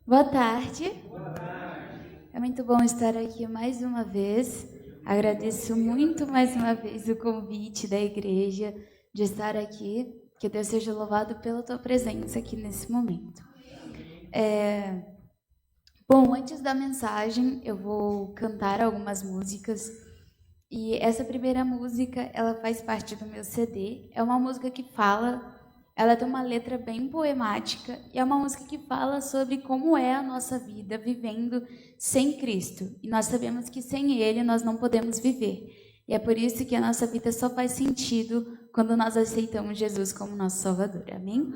Boa tarde. É muito bom estar aqui mais uma vez. Agradeço muito mais uma vez o convite da igreja de estar aqui. Que Deus seja louvado pela tua presença aqui nesse momento. Bom, antes da mensagem, eu vou cantar algumas músicas. E essa primeira música, ela faz parte do meu CD. É uma música que fala... Ela tem uma letra bem poemática e é uma música que fala sobre como é a nossa vida vivendo sem Cristo. E nós sabemos que sem Ele nós não podemos viver. E é por isso que a nossa vida só faz sentido quando nós aceitamos Jesus como nosso Salvador. Amém?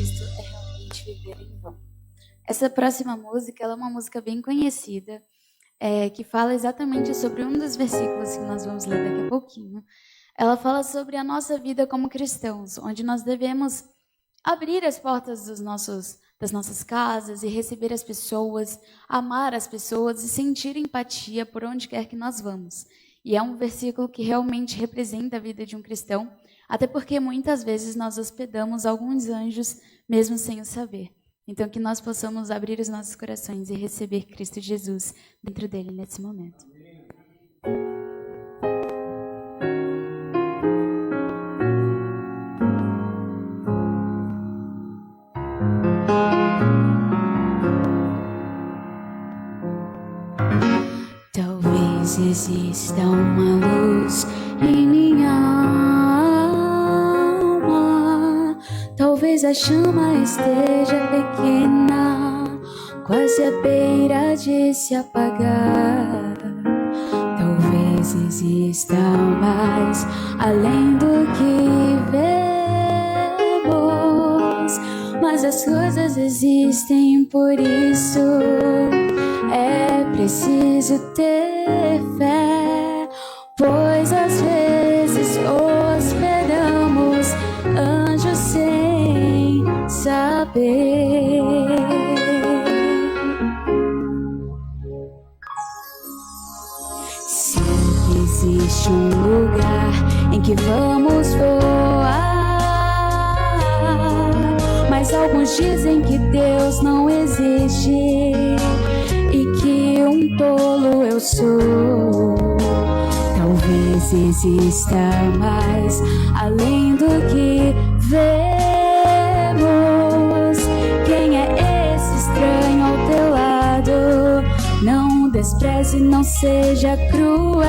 Cristo é realmente viver em vão. Essa próxima música, ela é uma música bem conhecida, que fala exatamente sobre um dos versículos que nós vamos ler daqui a pouquinho. Ela fala sobre a nossa vida como cristãos, onde nós devemos abrir as portas das nossas casas e receber as pessoas, amar as pessoas e sentir empatia por onde quer que nós vamos. E é um versículo que realmente representa a vida de um cristão, até porque muitas vezes nós hospedamos alguns anjos mesmo sem o saber. Então, que nós possamos abrir os nossos corações e receber Cristo Jesus dentro dele nesse momento. Talvez exista uma luz em minha alma. Talvez a chama esteja pequena, quase à beira de se apagar. Talvez exista mais além do que vemos, mas as coisas existem, por isso é preciso ter fé, pois às vezes hospedamos anjos sem saber. Sei que existe um lugar em que vamos voar, mas alguns dizem que Deus não existe e que um tolo eu sou. Talvez exista mais além do que vemos. Quem é esse estranho ao teu lado? Não despreze, não seja cruel,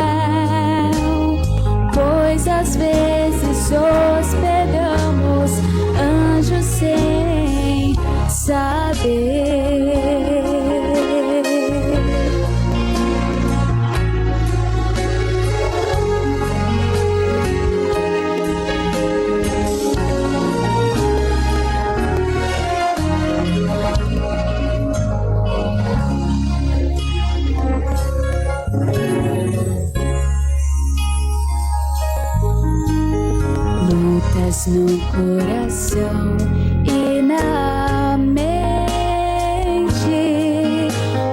pois às vezes hospedamos anjos sem saber. Lutas no coração e na mente,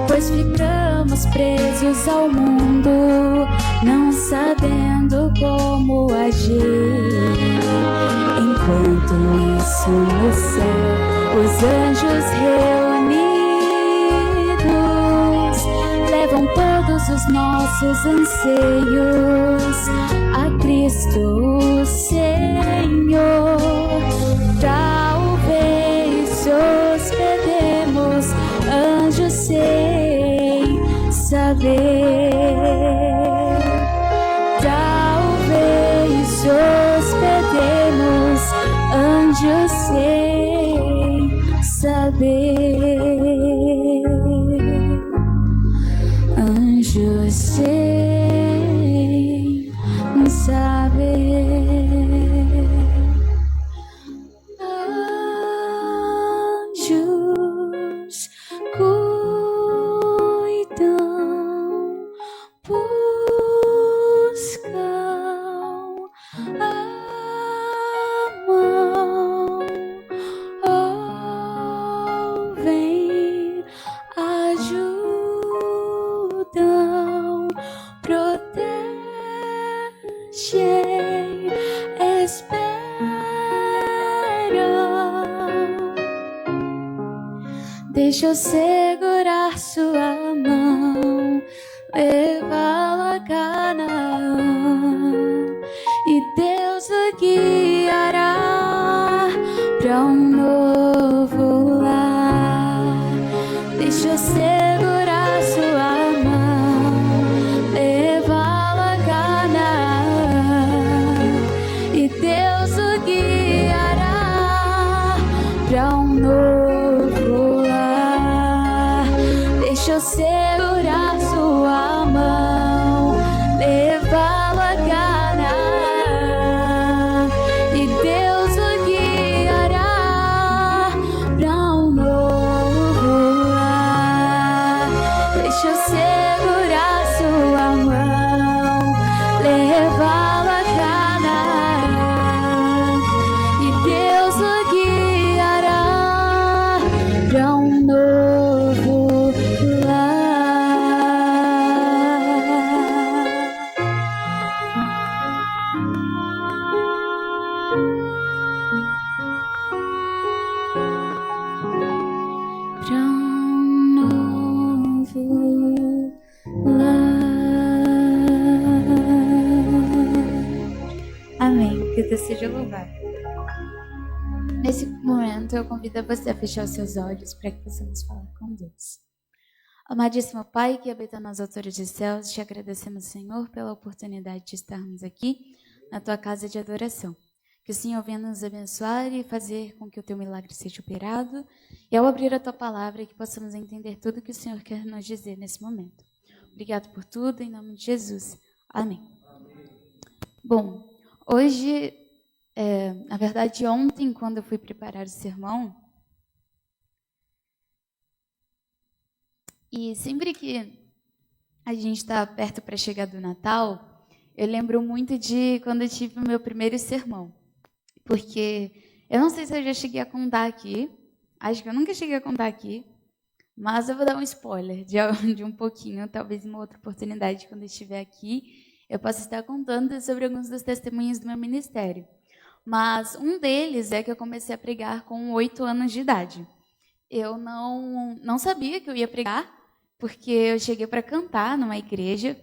pois ficamos presos ao mundo, não sabendo como agir. Enquanto isso no céu, os anjos reunidos levam todos os nossos anseios a Cristo o Senhor. Talvez hospedemos anjos sem saber. Talvez hospedemos anjos sem saber. Anjos sem saber. Anjos cuidam, buscam, amam, ouvem, ajudam, protegem, esperam. Deixa eu segurar sua mão, levá-lo a Canaã, e Deus o guiará pra um novo lar. Deixa eu segurar sua mão, levá-lo a Canaã, e Deus o guiará pra um novo lar. Deixa eu segurar sua mão, vida seja louvada. Nesse momento, eu convido você a fechar os seus olhos para que possamos falar com Deus. Amadíssimo Pai, que habita nas alturas dos céus, te agradecemos, Senhor, pela oportunidade de estarmos aqui na tua casa de adoração. Que o Senhor venha nos abençoar e fazer com que o teu milagre seja operado. E ao abrir a tua palavra, que possamos entender tudo que o Senhor quer nos dizer nesse momento. Obrigado por tudo, em nome de Jesus. Amém. Bom, hoje, na verdade ontem, quando eu fui preparar o sermão, e sempre que a gente está perto para chegar do Natal, eu lembro muito de quando eu tive o meu primeiro sermão. Porque eu não sei se eu já cheguei a contar aqui, acho que eu nunca cheguei a contar aqui, mas eu vou dar um spoiler de um pouquinho, talvez em uma outra oportunidade, quando eu estiver aqui, eu possa estar contando sobre alguns dos testemunhos do meu ministério. Mas um deles é que eu comecei a pregar com 8 anos de idade. Eu não sabia que eu ia pregar, porque eu cheguei para cantar numa igreja,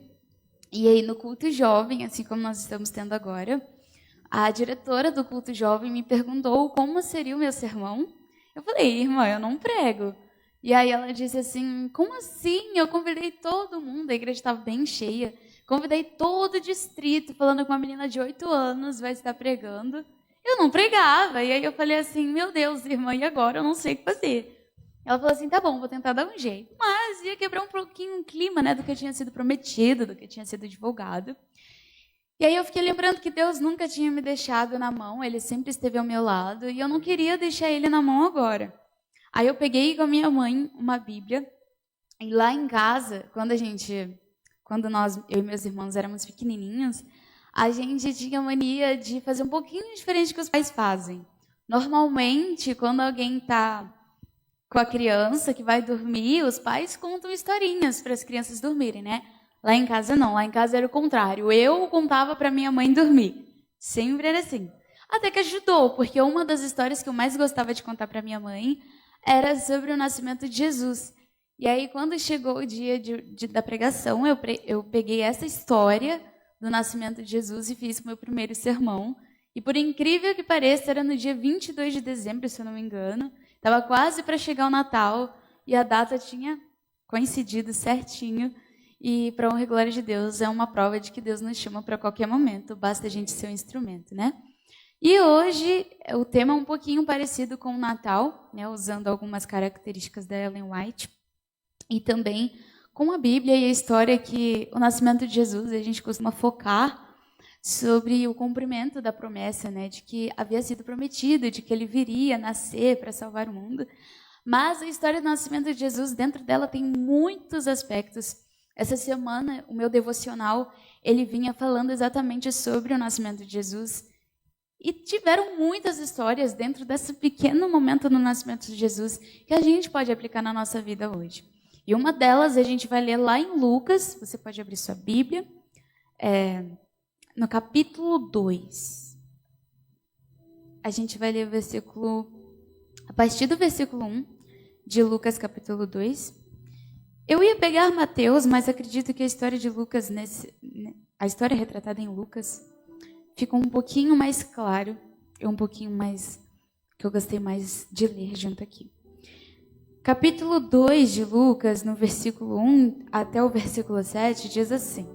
e aí no culto jovem, assim como nós estamos tendo agora, a diretora do culto jovem me perguntou como seria o meu sermão. Eu falei, irmã, eu não prego. E aí ela disse assim, como assim? Eu convidei todo mundo, a igreja estava bem cheia, convidei todo o distrito, falando que uma menina de 8 anos vai estar pregando. Eu não pregava. E aí eu falei assim, meu Deus, irmã, e agora? Eu não sei o que fazer. Ela falou assim, tá bom, vou tentar dar um jeito. Mas ia quebrar um pouquinho o clima, né, do que tinha sido prometido, do que tinha sido divulgado. E aí eu fiquei lembrando que Deus nunca tinha me deixado na mão, Ele sempre esteve ao meu lado, e eu não queria deixar Ele na mão agora. Aí eu peguei com a minha mãe uma Bíblia, e lá em casa, quando eu e meus irmãos éramos pequenininhos, a gente tinha mania de fazer um pouquinho diferente do que os pais fazem. Normalmente, quando alguém está com a criança que vai dormir, os pais contam historinhas para as crianças dormirem, né? Lá em casa não, lá em casa era o contrário. Eu contava para minha mãe dormir. Sempre era assim. Até que ajudou, porque uma das histórias que eu mais gostava de contar para minha mãe era sobre o nascimento de Jesus. E aí, quando chegou o dia da pregação, eu peguei essa história do nascimento de Jesus e fiz o meu primeiro sermão. E por incrível que pareça, era no dia 22 de dezembro, se eu não me engano. Estava quase para chegar o Natal e a data tinha coincidido certinho. E, para honra e glória de Deus, é uma prova de que Deus nos chama para qualquer momento, basta a gente ser um instrumento, né? E hoje, o tema é um pouquinho parecido com o Natal, né, usando algumas características da Ellen White, e também com a Bíblia e a história que o nascimento de Jesus, a gente costuma focar sobre o cumprimento da promessa, né, de que havia sido prometido, de que ele viria nascer para salvar o mundo. Mas a história do nascimento de Jesus, dentro dela, tem muitos aspectos. Essa semana, o meu devocional, ele vinha falando exatamente sobre o nascimento de Jesus. E tiveram muitas histórias dentro desse pequeno momento no nascimento de Jesus que a gente pode aplicar na nossa vida hoje. E uma delas a gente vai ler lá em Lucas, você pode abrir sua Bíblia, no capítulo 2. A gente vai ler a partir do versículo 1 de Lucas, capítulo 2. Eu ia pegar Mateus, mas acredito que a história de Lucas, a história retratada em Lucas, ficou um pouquinho mais claro, e um pouquinho mais, que eu gostei mais de ler junto aqui. Capítulo 2 de Lucas, no versículo 1 até o versículo 7, diz assim: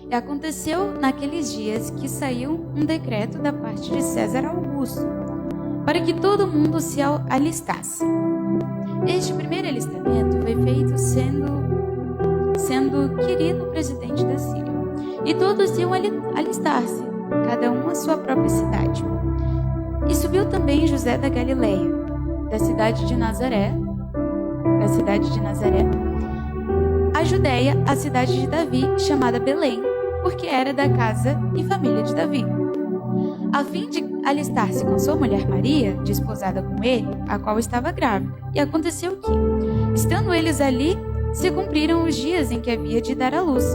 E aconteceu naqueles dias que saiu um decreto da parte de César Augusto, para que todo mundo se alistasse. Este primeiro alistamento foi feito sendo Quirino presidente da Síria. E todos iam alistar-se, cada um à sua própria cidade. E subiu também José da Galileia, da cidade de Nazaré, a Judéia, a cidade de Davi, chamada Belém, porque era da casa e família de Davi, a fim de alistar-se com sua mulher Maria, desposada com ele, a qual estava grávida. E aconteceu que, estando eles ali, se cumpriram os dias em que havia de dar à luz.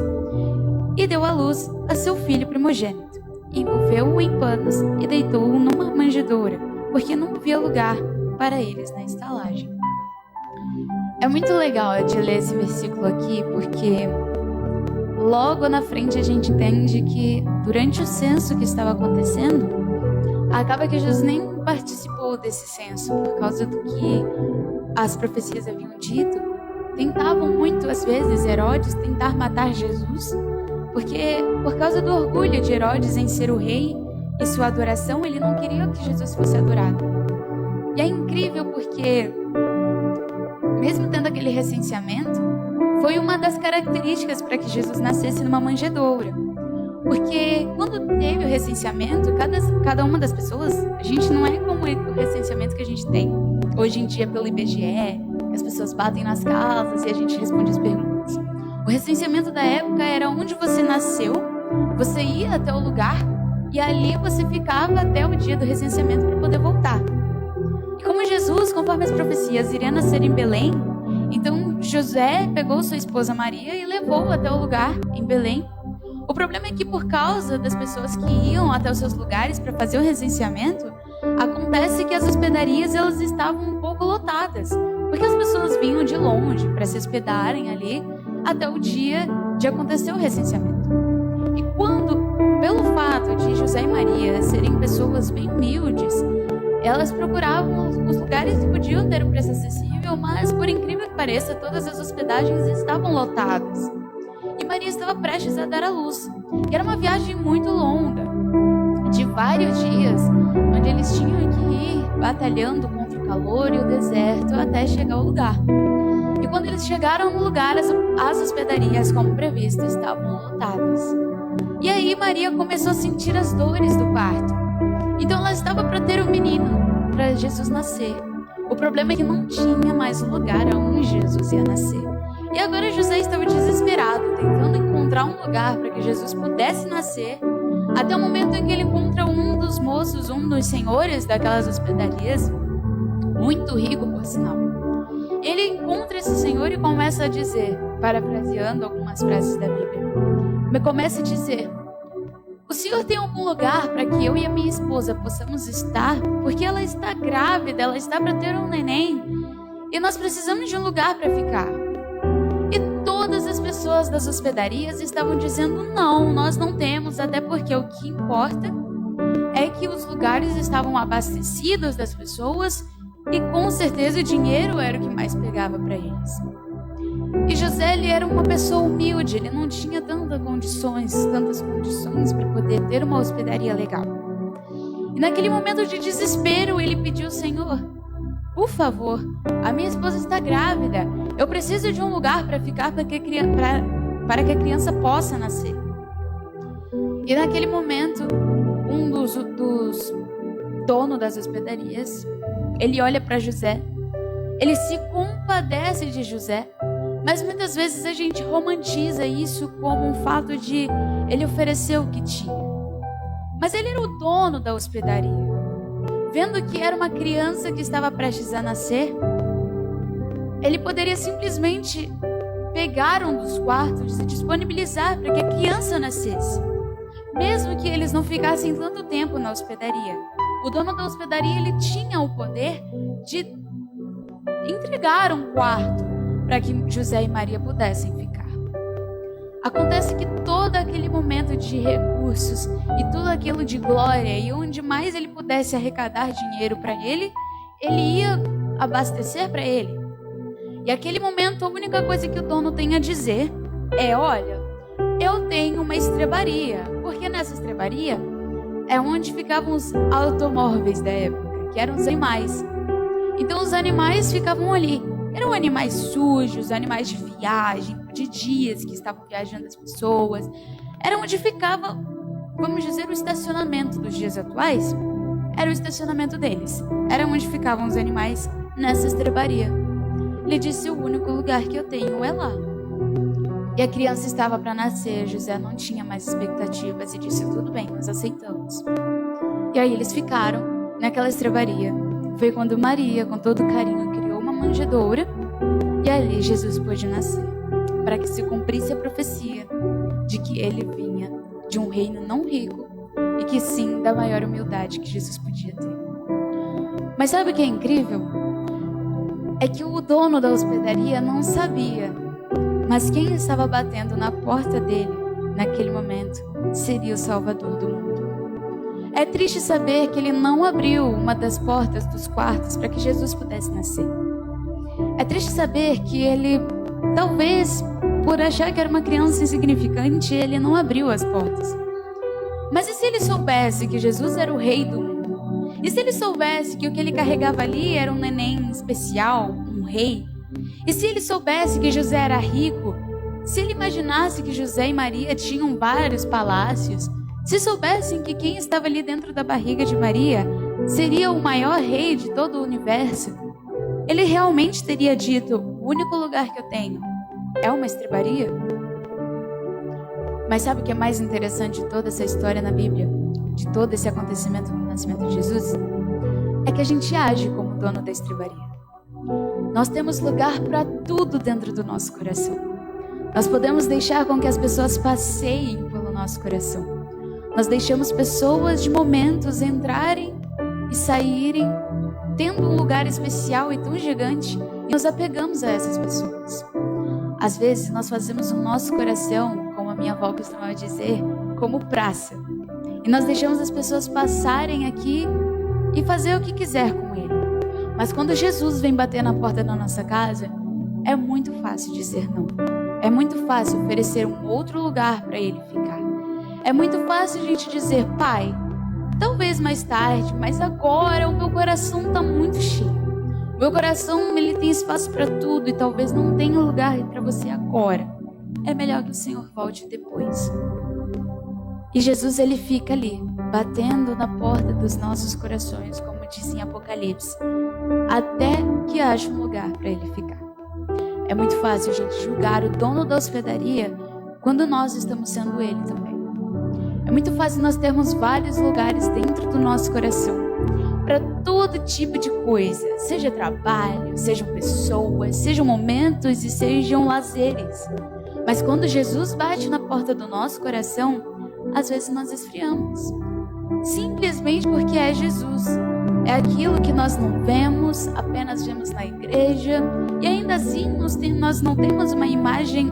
E deu à luz a seu filho primogênito. Envolveu-o em panos e deitou-o numa manjedoura, porque não havia lugar para eles na estalagem. É muito legal de ler esse versículo aqui, porque logo na frente a gente entende que durante o censo que estava acontecendo, acaba que Jesus nem participou desse censo, por causa do que as profecias haviam dito. Tentavam muito, às vezes, Herodes tentar matar Jesus, porque por causa do orgulho de Herodes em ser o rei e sua adoração, ele não queria que Jesus fosse adorado. E é incrível porque, mesmo tendo aquele recenseamento, foi uma das características para que Jesus nascesse numa manjedoura. Porque quando teve o recenseamento, cada uma das pessoas, a gente não é como o recenseamento que a gente tem hoje em dia pelo IBGE, que as pessoas batem nas casas e a gente responde as perguntas. O recenseamento da época era onde você nasceu, você ia até o lugar e ali você ficava até o dia do recenseamento para poder voltar. E como Jesus, conforme as profecias, iria nascer em Belém, então José pegou sua esposa Maria e levou até o lugar em Belém. O problema é que por causa das pessoas que iam até os seus lugares para fazer o recenseamento, acontece que as hospedarias elas estavam um pouco lotadas, porque as pessoas vinham de longe para se hospedarem ali até o dia de acontecer o recenseamento. E quando, pelo fato de José e Maria serem pessoas bem humildes, elas procuravam os lugares que podiam ter um preço acessível, mas por incrível que pareça, todas as hospedagens estavam lotadas. E Maria estava prestes a dar à luz. E era uma viagem muito longa, de vários dias, onde eles tinham que ir batalhando contra o calor e o deserto até chegar ao lugar. E quando eles chegaram no lugar, as hospedarias, como previsto, estavam lotadas. E aí Maria começou a sentir as dores do parto. Então ela estava para ter um menino, para Jesus nascer. O problema é que não tinha mais um lugar onde Jesus ia nascer. E agora José estava desesperado, tentando encontrar um lugar para que Jesus pudesse nascer, até o momento em que ele encontra um dos moços, um dos senhores daquelas hospedarias, muito rico por sinal. Ele encontra esse senhor e começa a dizer, parafraseando algumas frases da Bíblia, mas começa a dizer: o senhor tem algum lugar para que eu e a minha esposa possamos estar? Porque ela está grávida, ela está para ter um neném e nós precisamos de um lugar para ficar. E todas as pessoas das hospedarias estavam dizendo: não, nós não temos, até porque o que importa é que os lugares estavam abastecidos das pessoas e com certeza o dinheiro era o que mais pegava para eles. E José, ele era uma pessoa humilde, ele não tinha tantas condições para poder ter uma hospedaria legal. E naquele momento de desespero, ele pediu ao Senhor: por favor, a minha esposa está grávida, eu preciso de um lugar para ficar para que a criança possa nascer. E naquele momento, um dos donos das hospedarias, ele olha para José, ele se compadece de José, mas muitas vezes a gente romantiza isso como um fato de ele oferecer o que tinha. Mas ele era o dono da hospedaria. Vendo que era uma criança que estava prestes a nascer, ele poderia simplesmente pegar um dos quartos e disponibilizar para que a criança nascesse, mesmo que eles não ficassem tanto tempo na hospedaria. O dono da hospedaria, ele tinha o poder de entregar um quarto para que José e Maria pudessem ficar. Acontece que todo aquele momento de recursos e tudo aquilo de glória, e onde mais ele pudesse arrecadar dinheiro para ele, ele ia abastecer para ele. E aquele momento, a única coisa que o dono tem a dizer é: olha, eu tenho uma estrebaria, porque nessa estrebaria é onde ficavam os automóveis da época, que eram os animais. Então os animais ficavam ali. Eram animais sujos, animais de viagem, de dias que estavam viajando as pessoas. Era onde ficava, vamos dizer, o estacionamento dos dias atuais. Era o estacionamento deles. Era onde ficavam os animais nessa estrebaria. Ele disse: o único lugar que eu tenho é lá. E a criança estava para nascer. José não tinha mais expectativas e disse: tudo bem, nós aceitamos. E aí eles ficaram naquela estrebaria. Foi quando Maria, com todo carinho, criou uma manjedoura e ali Jesus pôde nascer, para que se cumprisse a profecia de que ele vinha de um reino não rico e que sim, da maior humildade que Jesus podia ter. Mas sabe o que é incrível? É que o dono da hospedaria não sabia, mas quem estava batendo na porta dele naquele momento seria o Salvador do mundo. É triste saber que ele não abriu uma das portas dos quartos para que Jesus pudesse nascer. É triste saber que ele, talvez, por achar que era uma criança insignificante, ele não abriu as portas. Mas e se ele soubesse que Jesus era o rei do mundo? E se ele soubesse que o que ele carregava ali era um neném especial, um rei? E se ele soubesse que José era rico? Se ele imaginasse que José e Maria tinham vários palácios? Se soubessem que quem estava ali dentro da barriga de Maria seria o maior rei de todo o universo, ele realmente teria dito: o único lugar que eu tenho é uma estrebaria? Mas sabe o que é mais interessante de toda essa história na Bíblia, de todo esse acontecimento no nascimento de Jesus? É que a gente age como dono da estrebaria. Nós temos lugar para tudo dentro do nosso coração. Nós podemos deixar com que as pessoas passeiem pelo nosso coração. Nós deixamos pessoas de momentos entrarem e saírem, tendo um lugar especial e tão gigante, e nos apegamos a essas pessoas. Às vezes nós fazemos o nosso coração, como a minha avó costumava dizer, como praça. E nós deixamos as pessoas passarem aqui e fazer o que quiser com ele. Mas quando Jesus vem bater na porta da nossa casa, é muito fácil dizer não. É muito fácil oferecer um outro lugar para ele ficar. É muito fácil a gente dizer: pai, talvez mais tarde, mas agora o meu coração está muito cheio. O meu coração, ele tem espaço para tudo e talvez não tenha lugar para você agora. É melhor que o Senhor volte depois. E Jesus, ele fica ali, batendo na porta dos nossos corações, como diz em Apocalipse, até que haja um lugar para ele ficar. É muito fácil a gente julgar o dono da hospedaria quando nós estamos sendo ele também. É muito fácil nós termos vários lugares dentro do nosso coração para todo tipo de coisa, seja trabalho, sejam pessoas, sejam momentos e sejam lazeres. Mas quando Jesus bate na porta do nosso coração, às vezes nós esfriamos, simplesmente porque é Jesus. É aquilo que nós não vemos, apenas vemos na igreja, e ainda assim nós não temos uma imagem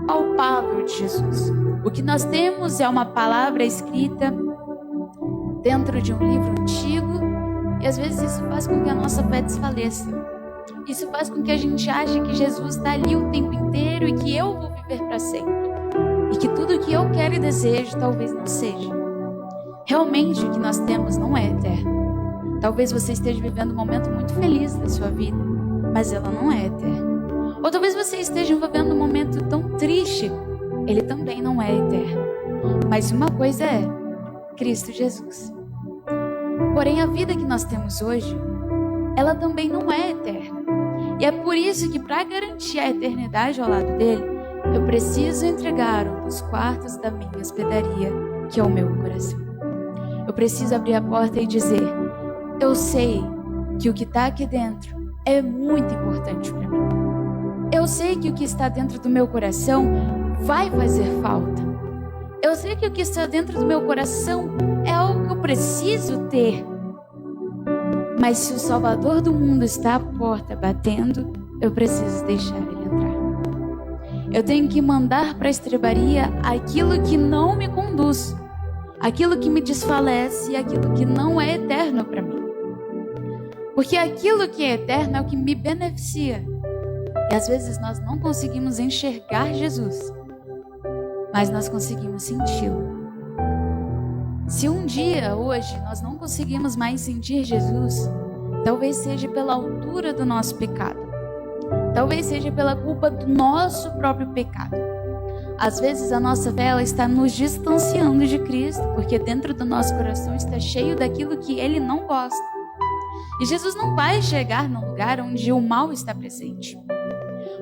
palpável de Jesus. O que nós temos é uma palavra escrita dentro de um livro antigo, e às vezes isso faz com que a nossa fé desfaleça. Isso faz com que a gente ache que Jesus está ali o tempo inteiro e que eu vou viver para sempre. E que tudo o que eu quero e desejo talvez não seja. Realmente o que nós temos não é eterno. Talvez você esteja vivendo um momento muito feliz da sua vida, mas ela não é eterna. Ou talvez você esteja vivendo um momento tão triste, ele também não é eterno. Mas uma coisa é Cristo Jesus. Porém, a vida que nós temos hoje, ela também não é eterna. E é por isso que, para garantir a eternidade ao lado dele, eu preciso entregar um dos quartos da minha hospedaria, que é o meu coração. Eu preciso abrir a porta e dizer: eu sei que o que está aqui dentro é muito importante para mim. Eu sei que o que está dentro do meu coração vai fazer falta. Eu sei que o que está dentro do meu coração é algo que eu preciso ter. Mas se o Salvador do mundo está à porta batendo, eu preciso deixar ele entrar. Eu tenho que mandar para a estrebaria aquilo que não me conduz, aquilo que me desfalece e aquilo que não é eterno para mim. Porque aquilo que é eterno é o que me beneficia. E às vezes nós não conseguimos enxergar Jesus, mas nós conseguimos senti-lo. Se um dia, hoje, nós não conseguimos mais sentir Jesus, talvez seja pela altura do nosso pecado. Talvez seja pela culpa do nosso próprio pecado. Às vezes a nossa fé ela está nos distanciando de Cristo, porque dentro do nosso coração está cheio daquilo que Ele não gosta. E Jesus não vai chegar num lugar onde o mal está presente.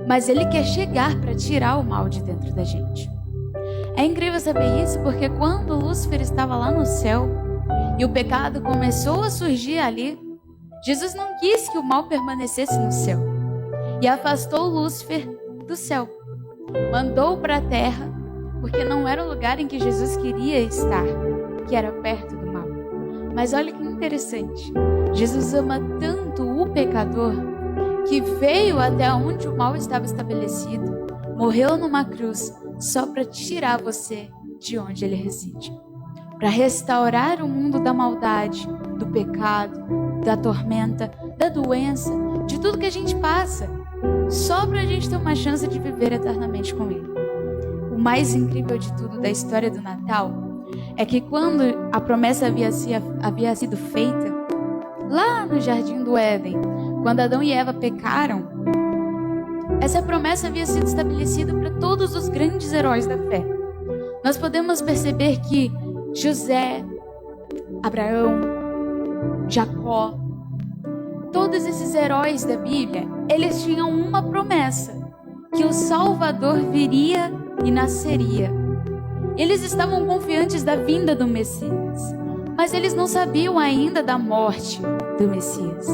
Mas Ele quer chegar para tirar o mal de dentro da gente. É incrível saber isso, porque quando Lúcifer estava lá no céu e o pecado começou a surgir ali, Jesus não quis que o mal permanecesse no céu e afastou Lúcifer do céu. Mandou para a terra, porque não era o lugar em que Jesus queria estar, que era perto do mal. Mas olha que interessante, Jesus ama tanto o pecador que veio até onde o mal estava estabelecido, morreu numa cruz, só para tirar você de onde ele reside. para restaurar o mundo da maldade, do pecado, da tormenta, da doença, de tudo que a gente passa, só para a gente ter uma chance de viver eternamente com Ele. O mais incrível de tudo da história do Natal é que quando a promessa havia sido feita, lá no Jardim do Éden, quando Adão e Eva pecaram, essa promessa havia sido estabelecida para todos os grandes heróis da fé. Nós podemos perceber que José, Abraão, Jacó, todos esses heróis da Bíblia, eles tinham uma promessa, que o Salvador viria e nasceria. Eles estavam confiantes da vinda do Messias, mas eles não sabiam ainda da morte do Messias.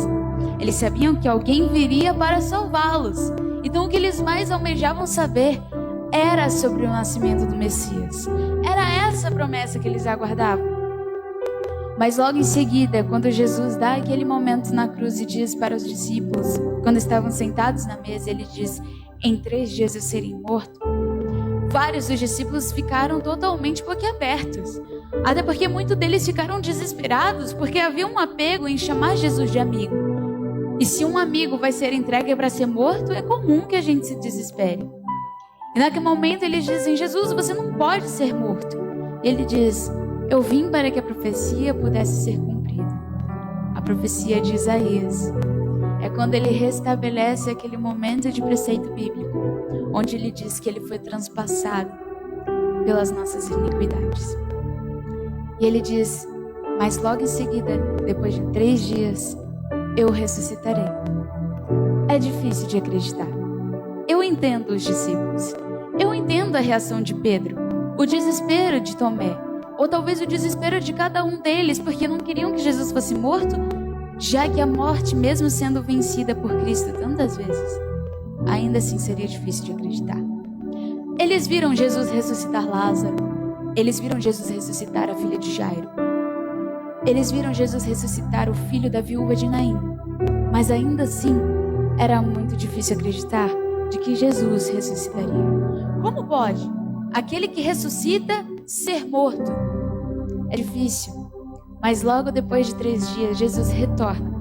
Eles sabiam que alguém viria para salvá-los. Então o que eles mais almejavam saber era sobre o nascimento do Messias. Era essa a promessa que eles aguardavam. Mas logo em seguida, quando Jesus dá aquele momento na cruz e diz para os discípulos, quando estavam sentados na mesa, ele diz: em 3 dias eu serei morto. Vários dos discípulos ficaram totalmente boquiabertos. Até porque muitos deles ficaram desesperados, porque havia um apego em chamar Jesus de amigo. E se um amigo vai ser entregue para ser morto, é comum que a gente se desespere. E naquele momento eles dizem: Jesus, você não pode ser morto. Ele diz: eu vim para que a profecia pudesse ser cumprida. A profecia de Isaías é quando ele restabelece aquele momento de preceito bíblico, onde ele diz que ele foi transpassado pelas nossas iniquidades. E ele diz: mas logo em seguida, depois de 3 dias, eu ressuscitarei. É difícil de acreditar. Eu entendo os discípulos. Eu entendo a reação de Pedro, o desespero de Tomé, ou talvez o desespero de cada um deles, porque não queriam que Jesus fosse morto, já que a morte, mesmo sendo vencida por Cristo tantas vezes, ainda assim seria difícil de acreditar. Eles viram Jesus ressuscitar Lázaro. Eles viram Jesus ressuscitar a filha de Jairo. Eles viram Jesus ressuscitar o filho da viúva de Naim. Mas ainda assim, era muito difícil acreditar de que Jesus ressuscitaria. Como pode aquele que ressuscita ser morto? É difícil. Mas logo depois de 3 dias, Jesus retorna.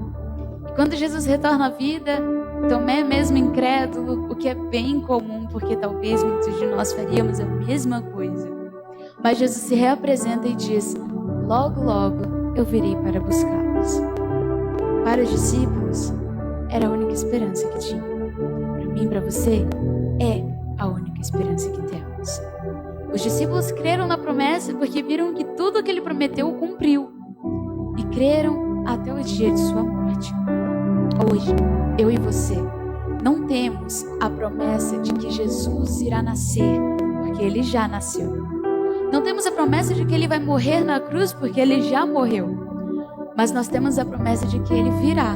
E quando Jesus retorna à vida, Tomé mesmo incrédulo, o que é bem comum, porque talvez muitos de nós faríamos a mesma coisa. Mas Jesus se reapresenta e diz: logo, logo eu virei para buscá-los. Para os discípulos, era a única esperança que tinha. Para mim e para você, é a única esperança que temos. Os discípulos creram na promessa porque viram que tudo que ele prometeu cumpriu. E creram até o dia de sua morte. Hoje, eu e você não temos a promessa de que Jesus irá nascer, porque ele já nasceu. Não temos a promessa de que ele vai morrer na cruz, porque ele já morreu. Mas nós temos a promessa de que ele virá.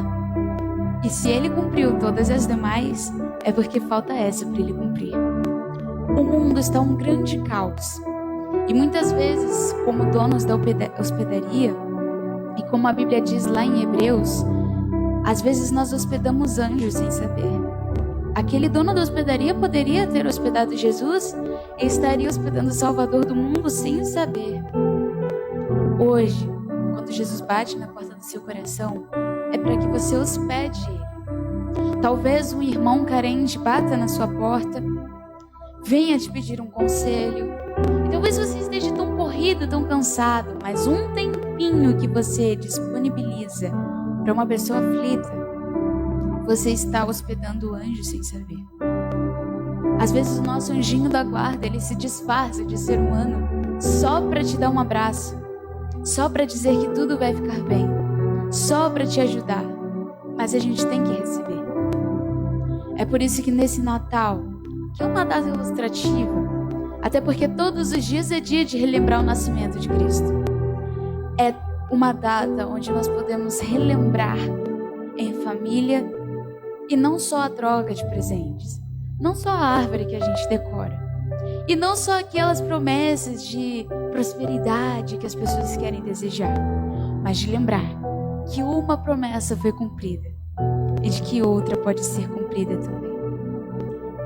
E se ele cumpriu todas as demais, é porque falta essa para ele cumprir. O mundo está um grande caos. E muitas vezes, como donos da hospedaria, e como a Bíblia diz lá em Hebreus, às vezes nós hospedamos anjos sem saber. Aquele dono da hospedaria poderia ter hospedado Jesus e estaria hospedando o Salvador do mundo sem saber. Hoje, quando Jesus bate na porta do seu coração, é para que você hospede ele. Talvez um irmão carente bata na sua porta, venha te pedir um conselho. E talvez você esteja tão corrido, tão cansado, mas um tempinho que você disponibiliza para uma pessoa aflita, você está hospedando o anjo sem saber. Às vezes o nosso anjinho da guarda, ele se disfarça de ser humano só para te dar um abraço, só para dizer que tudo vai ficar bem, só para te ajudar. Mas a gente tem que receber. É por isso que nesse Natal, que é uma data ilustrativa, até porque todos os dias é dia de relembrar o nascimento de Cristo, é uma data onde nós podemos relembrar em família, e não só a troca de presentes, não só a árvore que a gente decora, e não só aquelas promessas de prosperidade que as pessoas querem desejar, mas de lembrar que uma promessa foi cumprida e de que outra pode ser cumprida também.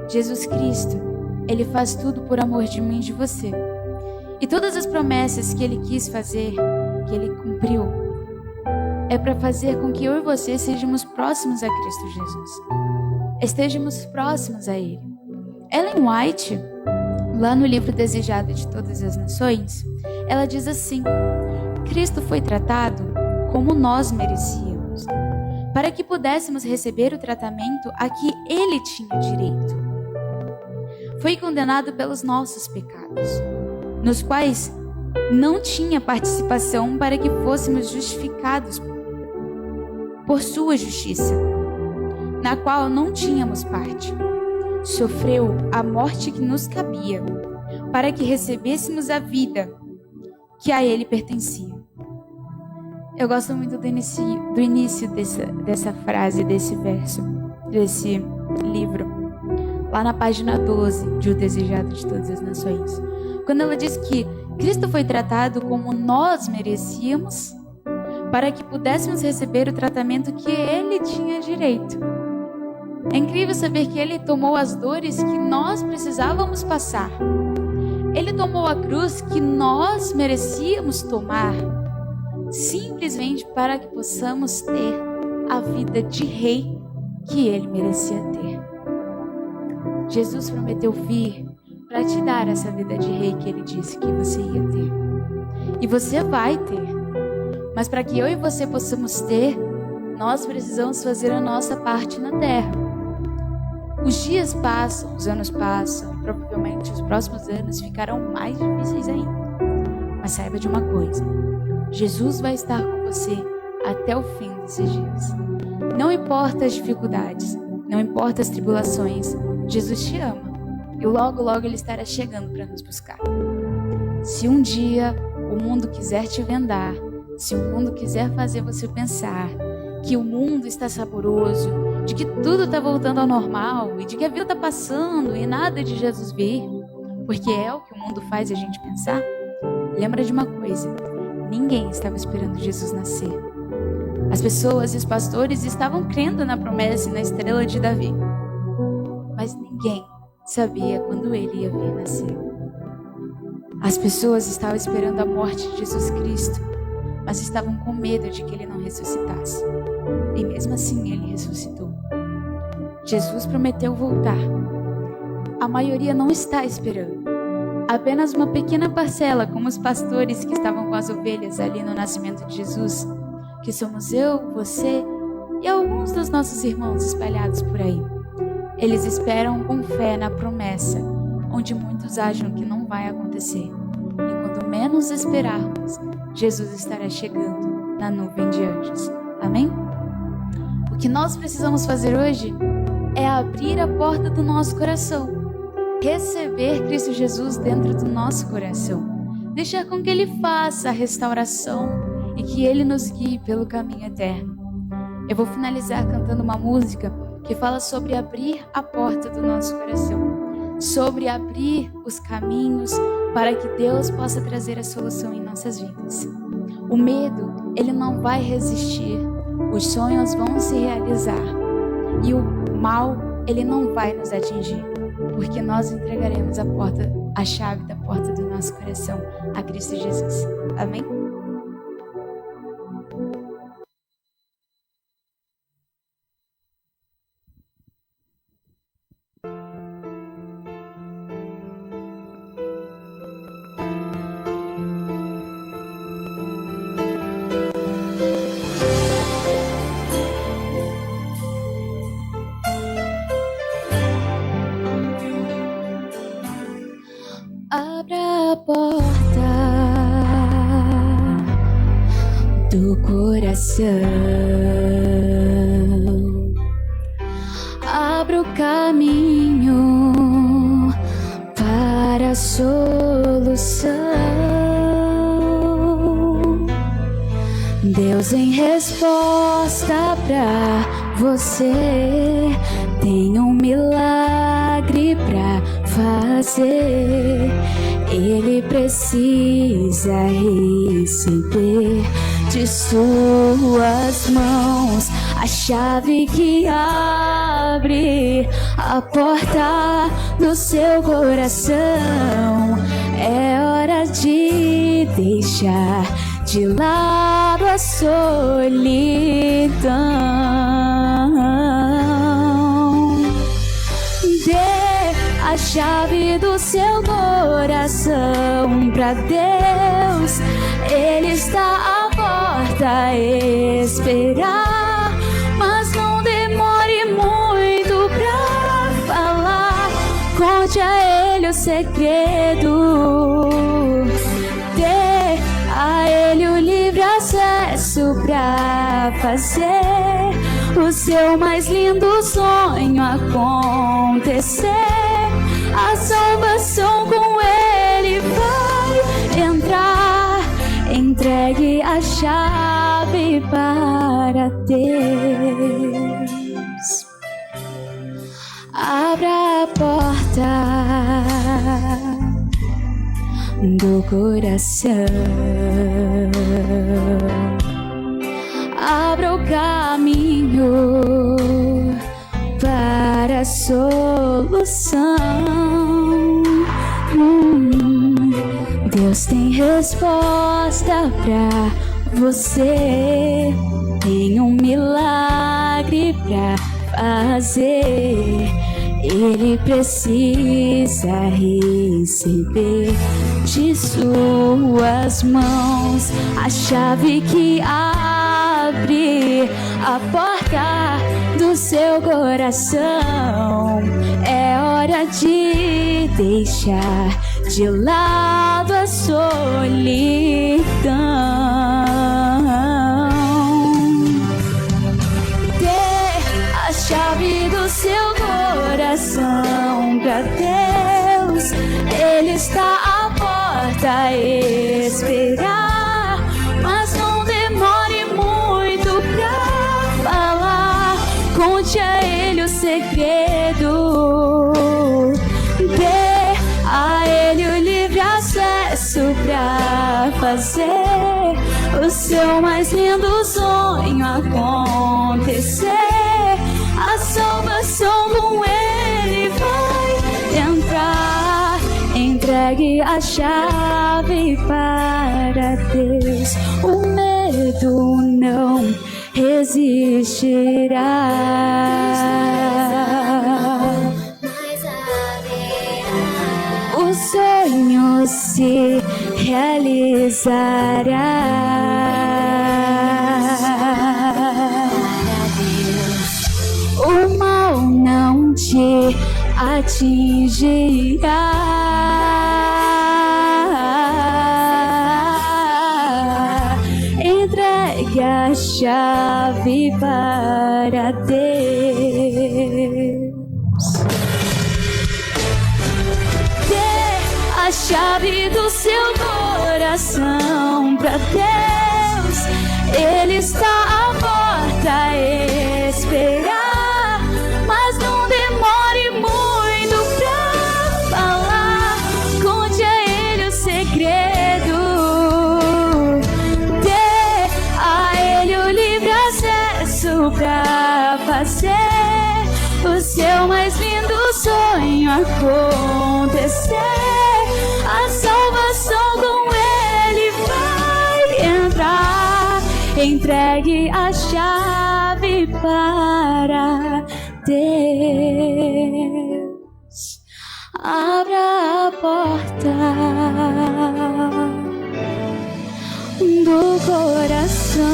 Jesus Cristo, ele faz tudo por amor de mim e de você. E todas as promessas que Ele quis fazer, que Ele cumpriu, é para fazer com que eu e você sejamos próximos a Cristo Jesus. Estejamos próximos a Ele. Ellen White, lá no livro Desejado de Todas as Nações, ela diz assim: Cristo foi tratado como nós merecíamos, para que pudéssemos receber o tratamento a que Ele tinha direito. Foi condenado pelos nossos pecados, nos quais não tinha participação, para que fôssemos justificados por sua justiça, na qual não tínhamos parte. Sofreu a morte que nos cabia, para que recebêssemos a vida que a Ele pertencia. Eu gosto muito do início dessa frase, desse verso, desse livro, lá na página 12 de O Desejado de Todas as Nações, quando ela diz que Cristo foi tratado como nós merecíamos, para que pudéssemos receber o tratamento que Ele tinha direito. É incrível saber que Ele tomou as dores que nós precisávamos passar. Ele tomou a cruz que nós merecíamos tomar, simplesmente para que possamos ter a vida de rei que Ele merecia ter. Jesus prometeu vir para te dar essa vida de rei que Ele disse que você ia ter. E você vai ter. Mas para que eu e você possamos ter, nós precisamos fazer a nossa parte na terra. Os dias passam, os anos passam, e provavelmente os próximos anos ficarão mais difíceis ainda. Mas saiba de uma coisa: Jesus vai estar com você até o fim desses dias. Não importa as dificuldades, não importa as tribulações, Jesus te ama. E logo, logo Ele estará chegando para nos buscar. Se um dia o mundo quiser te vendar, se o mundo quiser fazer você pensar que o mundo está saboroso, de que tudo está voltando ao normal e de que a vida está passando e nada de Jesus vir, porque é o que o mundo faz a gente pensar, lembra de uma coisa: ninguém estava esperando Jesus nascer. As pessoas e os pastores estavam crendo na promessa e na estrela de Davi, mas ninguém sabia quando Ele ia vir nascer. As pessoas estavam esperando a morte de Jesus Cristo, mas estavam com medo de que Ele não ressuscitasse. E mesmo assim Ele ressuscitou. Jesus prometeu voltar. A maioria não está esperando. Apenas uma pequena parcela, como os pastores que estavam com as ovelhas ali no nascimento de Jesus, que somos eu, você e alguns dos nossos irmãos espalhados por aí. Eles esperam com fé na promessa, onde muitos acham que não vai acontecer. E quando menos esperarmos, Jesus estará chegando na nuvem de anjos. Amém? O que nós precisamos fazer hoje é abrir a porta do nosso coração, receber Cristo Jesus dentro do nosso coração, deixar com que Ele faça a restauração e que Ele nos guie pelo caminho eterno. Eu vou finalizar cantando uma música que fala sobre abrir a porta do nosso coração, sobre abrir os caminhos para que Deus possa trazer a solução em nossas vidas. O medo, ele não vai resistir, os sonhos vão se realizar e o mal, ele não vai nos atingir, porque nós entregaremos a chave da porta do nosso coração a Cristo Jesus. Amém? Abra a porta do coração, abra o caminho para a solução. Deus, em resposta pra você, tem um milagre pra fazer. Ele precisa receber de suas mãos a chave que abre a porta do seu coração. É hora de deixar de lado a solidão. Dê a chave do seu coração pra Deus. Ele está à porta a esperar, mas não demore muito pra falar. Conte a Ele o segredo. Dê a Ele o livre acesso pra fazer o seu mais lindo sonho acontecer. A salvação com Ele vai entrar. Entregue a chave para Deus. Abra a porta do coração. Abra o caminho para a solução. Deus tem resposta pra você. Tem um milagre pra fazer. Ele precisa receber de suas mãos a chave que abre a porta do seu coração. É hora de deixar de lado a solidão. Dê a chave do seu coração pra Deus. Ele está à porta a esperar, mas não demore muito pra falar. Conte a Ele o segredo. Dê a Ele o livre acesso pra fazer o seu mais lindo sonho acontecer. A salvação com Ele vai entrar. Entregue a chave para Deus. O medo não resistirá. O sonho se realizará. O mal não te atingirá. Entregue a chave para Deus. Dê a chave do seu coração pra Deus. Ele está à porta a esperar, mas não demore muito pra falar. Conte a Ele o segredo. Dê a Ele o livre acesso pra fazer o seu mais lindo sonho acontecer. A salvação com Ele vai entrar. Entregue a chave para Deus. Abra a porta do coração.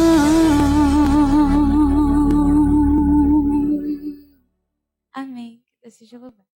Amém. Que Deus seja louvado.